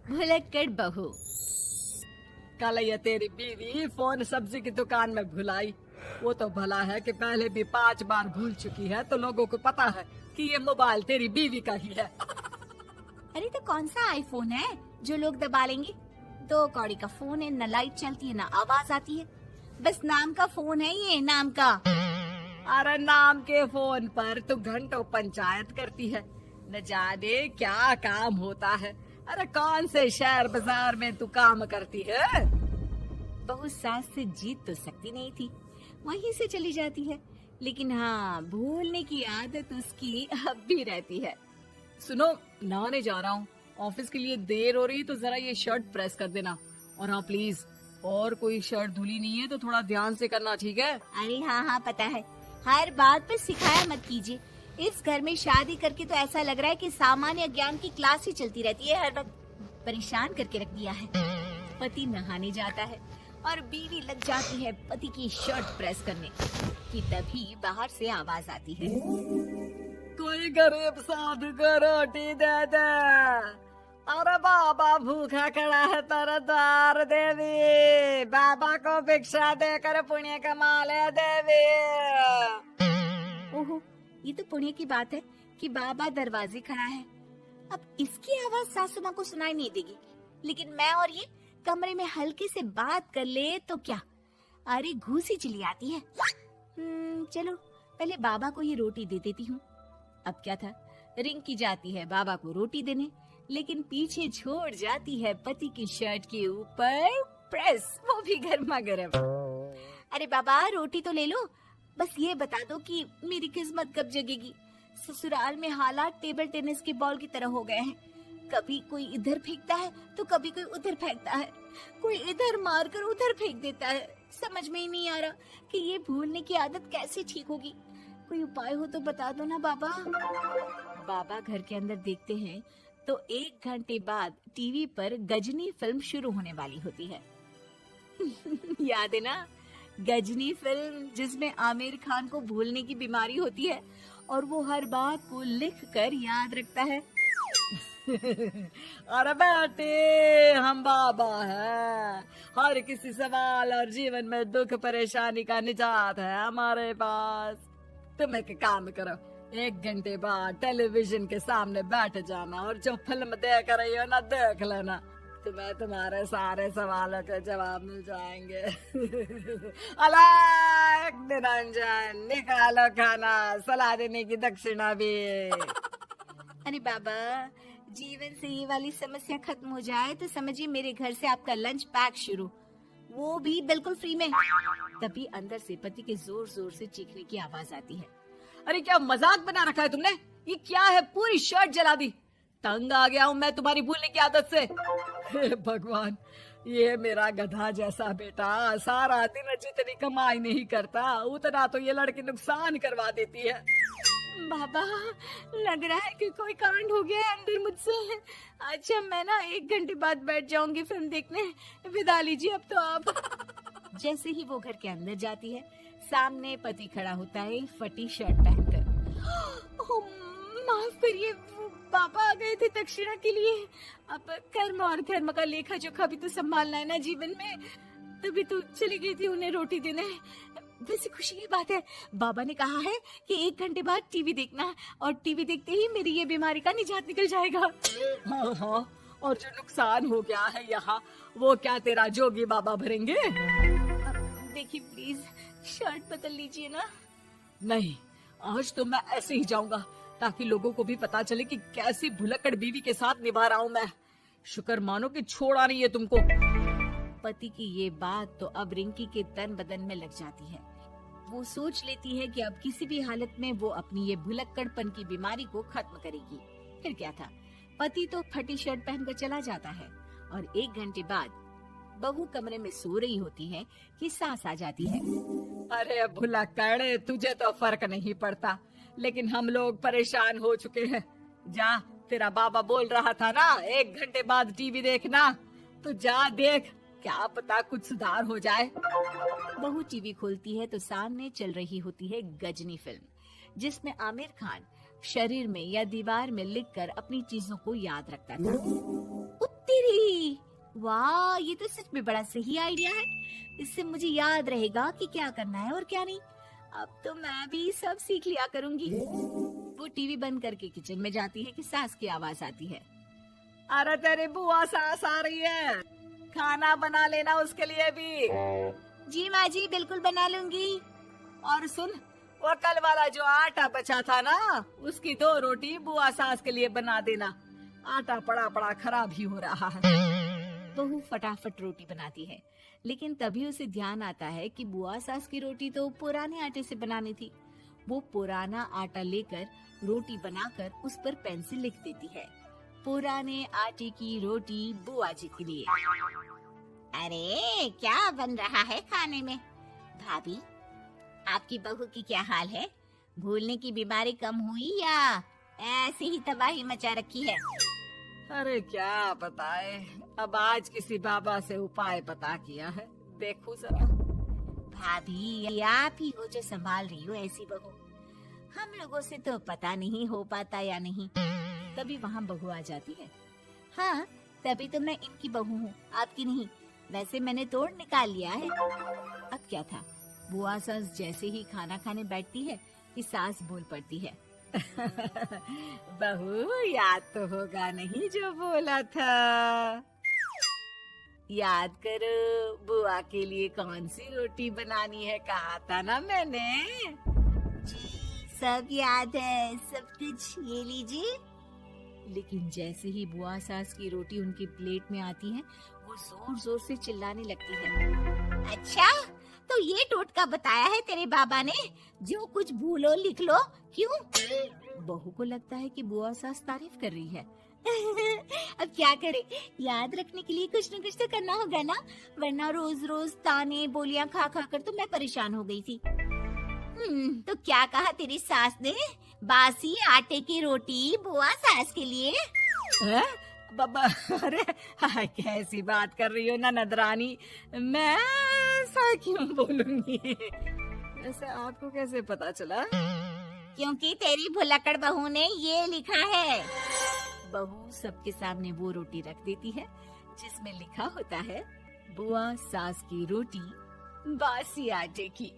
भुलक्कड़ बहू। कल ये तेरी बीवी फोन सब्जी की दुकान में भुलाई। वो तो भला है कि पहले भी 5 बार भूल चुकी है, तो लोगों को पता है कि ये मोबाइल तेरी बीवी का ही है। अरे तो कौन सा आईफोन है जो लोग दबा लेंगे? 2 कौड़ी का फोन है, न लाइट चलती है न आवाज आती है, बस नाम का फोन है ये, नाम का। अरे नाम के फोन पर तू घंटों पंचायत करती है, न जाने क्या काम होता है। अरे कौन से शहर बाजार में तू काम करती है? बहू सास से जीत तो सकती नहीं थी, वहीं से चली जाती है, लेकिन हाँ भूलने की आदत उसकी अब भी रहती है। सुनो, नहाने जा रहा हूँ, ऑफिस के लिए देर हो रही है, तो जरा ये शर्ट प्रेस कर देना। और हाँ प्लीज, और कोई शर्ट धुली नहीं है तो थोड़ा ध्यान से करना, ठीक है? अरे हाँ पता है, हर बात पर सिखाया मत कीजिए। इस घर में शादी करके तो ऐसा लग रहा है कि सामान्य ज्ञान की क्लास ही चलती रहती है, हर वक्त परेशान करके रख दिया है। पति नहाने जाता है और बीवी लग जाती है पति की शर्ट प्रेस करने कि तभी बाहर से आवाज आती है, कोई गरीब साधु को रोटी दे दे। अरे बाबा भूखा खड़ा है तेरे द्वार देवी, बाबा को भिक्षा देकर पुण्य कमा ले देवी। ओहो, ये तो पुण्य की बात है कि बाबा दरवाजे खड़ा है। अब इसकी आवाज सासू माँ को सुनाई नहीं देगी, लेकिन मैं और ये कमरे में हल्के से बात कर ले तो क्या, अरे घूसी चली आती है। चलो पहले बाबा को ये रोटी दे देती हूँ। अब क्या था, रिंकी जाती है बाबा को रोटी देने, लेकिन पीछे छोड़ जाती है पति की शर्ट के ऊपर प्रेस, वो भी गर्मा गर्म। अरे बाबा रोटी तो ले लो, बस ये बता दो कि मेरी किस्मत कब जगेगी। ससुराल में हालात टेबल टेनिस के बॉल की तरह हो गए हैं, कभी कोई इधर फेंकता है तो कभी कोई उधर फेंकता है, कोई इधर मारकर उधर फेंक देता है। समझ में ही नहीं आ रहा कि ये भूलने की आदत कैसे ठीक होगी। कोई उपाय हो तो बता दो ना बाबा। बाबा घर के अंदर देखते हैं तो 1 घंटे बाद टीवी पर गजनी फिल्म शुरू होने वाली होती है। याद है ना, गजनी फिल्म जिसमें आमिर खान को भूलने की बीमारी होती है और वो हर बात को लिख कर याद रखता है। अरे बेटे, हम बाबा हैं, हर किसी सवाल और जीवन में दुख परेशानी का निजात है हमारे पास। तुम एक काम करो, 1 घंटे बाद टेलीविजन के सामने बैठ जाना और जो फिल्म देख रही हो ना देख लेना, तुम्हें तुम्हारे सारे सवालों के जवाब मिल जाएंगे। अलग निरंजन, निकालो खाना, सलाह देने की दक्षिणा भी। अरे बाबा, जीवन से ये वाली समस्या खत्म हो जाए तो समझिए मेरे घर से आपका लंच पैक शुरू, वो भी बिल्कुल फ्री में। तभी अंदर से पति के जोर जोर से चीखने की आवाज आती है। अरे क्या मजाक बना रखा है तुमने? ये क्या है, पूरी शर्ट जला दी। तंग आ गया हूँ मैं तुम्हारी भूलने की आदत से। हे भगवान, ये मेरा गधा जैसा बेटा सारा दिन जितनी कमाई नहीं करता उतना तो ये लड़की नुकसान करवा देती है। बाबा, लग रहा है कि कोई कांड हो गया है अंदर मुझसे। अच्छा मैं ना 1 घंटे बाद बैठ जाऊंगी फिल्म देखने, विदा लीजिए अब तो आप। जैसे ही वो घर के अंदर जाती है, सामने पति खड़ा होता है फटी शर्ट पहनकर। माफ करिए, पापा आ गए थे दक्षिणा के लिए। अब कर्म और धर्म का लेखा जोखा भी तो संभालना है ना जीवन में, तभी तो चली गई थी उन्हें रोटी देने। वैसे खुशी की बात है, बाबा ने कहा है कि 1 घंटे बाद टीवी देखना, और टीवी देखते ही मेरी ये बीमारी का निजात निकल जाएगा। हाँ, और जो नुकसान हो गया है यहाँ, वो क्या तेरा जोगी बाबा भरेंगे? देखिए प्लीज, शर्ट बदल लीजिए ना। नहीं, आज तो मैं ऐसे ही जाऊंगा, ताकि लोगों को भी पता चले कि कैसी भुलक्कड़ बीवी के साथ निभा रहा हूँ मैं। शुक्र मानो कि छोड़ा नहीं है तुमको। पति की ये बात तो अब रिंकी के तन बदन में लग जाती है। वो सोच लेती है कि अब किसी भी हालत में वो अपनी ये भुलक्कड़पन की बीमारी को खत्म करेगी। फिर क्या था, पति तो फटी शर्ट पहनकर चला जाता है और 1 घंटे बाद बहू कमरे में सो रही होती है कि सास आ जाती है। अरे भुलक्कड़, तुझे तो फर्क नहीं पड़ता, लेकिन हम लोग परेशान हो चुके हैं। जा, तेरा बाबा बोल रहा था ना 1 घंटे बाद टीवी देखना, तो जा देख, क्या पता कुछ सुधार हो जाए। बहू टीवी खोलती है तो सामने चल रही होती है गजनी फिल्म, जिसमें आमिर खान शरीर में या दीवार में लिखकर अपनी चीजों को याद रखता था। तेरी, वाह, ये तो सच में बड़ा सही आइडिया है। इससे मुझे याद रहेगा कि क्या करना है और क्या नहीं। अब तो मैं भी सब सीख लिया करूंगी। वो टीवी बंद करके किचन में जाती है कि सास की आवाज आती है। अरे तेरी बुआ सास आ रही है, खाना बना लेना उसके लिए भी। जी माँ जी, बिल्कुल बना लूंगी। और सुन, वो कल वाला जो आटा बचा था ना, उसकी 2 रोटी बुआ सास के लिए बना देना। आटा पड़ा पड़ा खराब ही हो रहा है। बहू फटाफट रोटी बनाती है, लेकिन तभी उसे ध्यान आता है कि बुआ सास की रोटी तो पुराने आटे से बनानी थी। वो पुराना आटा लेकर रोटी बनाकर उस पर पेन से लिख देती है, पुराने आटे की रोटी बुआ जी के लिए। अरे क्या बन रहा है खाने में? भाभी, आपकी बहू की क्या हाल है? भूलने की बीमारी कम हुई या ऐसे ही तबाही मचा रखी है? अरे क्या बताए, अब आज किसी बाबा से उपाय पता किया है, देखो जरा। भाभी, ये आप ही हो जो संभाल रही हो ऐसी बहू। हम लोगों से तो पता नहीं हो पाता या नहीं। तभी वहाँ बहू आ जाती है। हाँ, तभी तो मैं इनकी बहू हूँ, आपकी नहीं। वैसे मैंने तोड़ निकाल लिया है। अब क्या था, बुआ सास जैसे ही खाना खाने बैठती है कि सास बोल पड़ती है। बहू, याद तो होगा नहीं जो बोला था? याद करो, बुआ के लिए कौन सी रोटी बनानी है, कहा था ना मैंने। जी, सब याद है, सब कुछ, ये लीजिए। लेकिन जैसे ही बुआ सास की रोटी उनकी प्लेट में आती है, वो जोर जोर से चिल्लाने लगती है। अच्छा, तो ये टोटका बताया है तेरे बाबा ने, जो कुछ भूलो लिख लो, क्यों? बहू को लगता है कि बुआ सास तारीफ कर रही है। अब क्या करे, याद रखने के लिए कुछ न कुछ तो करना होगा ना, वरना रोज रोज ताने बोलियां खा खा कर तो मैं परेशान हो गई थी। तो क्या कहा तेरी सास ने? बासी आटे की रोटी बुआ सास के लिए? है? बाबा, अरे हाय, कैसी बात कर रही हो ननद रानी, मैं ऐसा क्यों बोलूंगी? ऐसे आपको कैसे पता चला? क्योंकि तेरी भुलक्कड़ बहू ने ये लिखा है। बहू सबके सामने वो रोटी रख देती है जिसमें लिखा होता है, बुआ सास की रोटी बासी आटे की।